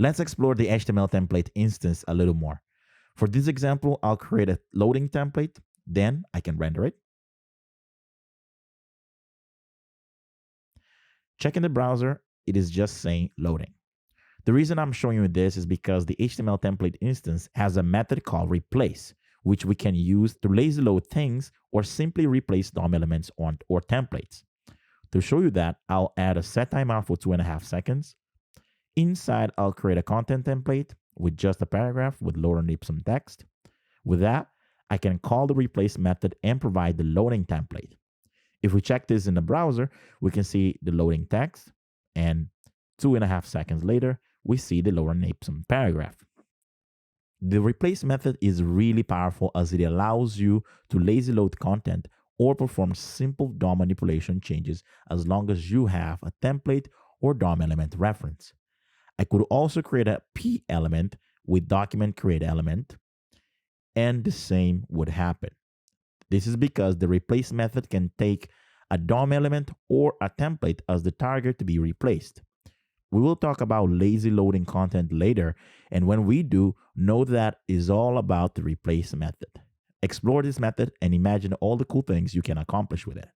Let's explore the HTML template instance a little more. For this example, I'll create a loading template, then I can render it. Check in the browser, it is just saying loading. The reason I'm showing you this is because the HTML template instance has a method called replace, which we can use to lazy load things or simply replace DOM elements or templates. To show you that, I'll add a set timeout for 2.5 seconds. Inside, I'll create a content template with just a paragraph with lorem ipsum text. With that, I can call the replace method and provide the loading template. If we check this in the browser, we can see the loading text, and 2.5 seconds later, we see the lorem ipsum paragraph. The replace method is really powerful as it allows you to lazy load content or perform simple DOM manipulation changes as long as you have a template or DOM element reference. I could also create a P element with document create element, and the same would happen. This is because the replace method can take a DOM element or a template as the target to be replaced. We will talk about lazy loading content later, and when we do, know that is all about the replace method. Explore this method and imagine all the cool things you can accomplish with it.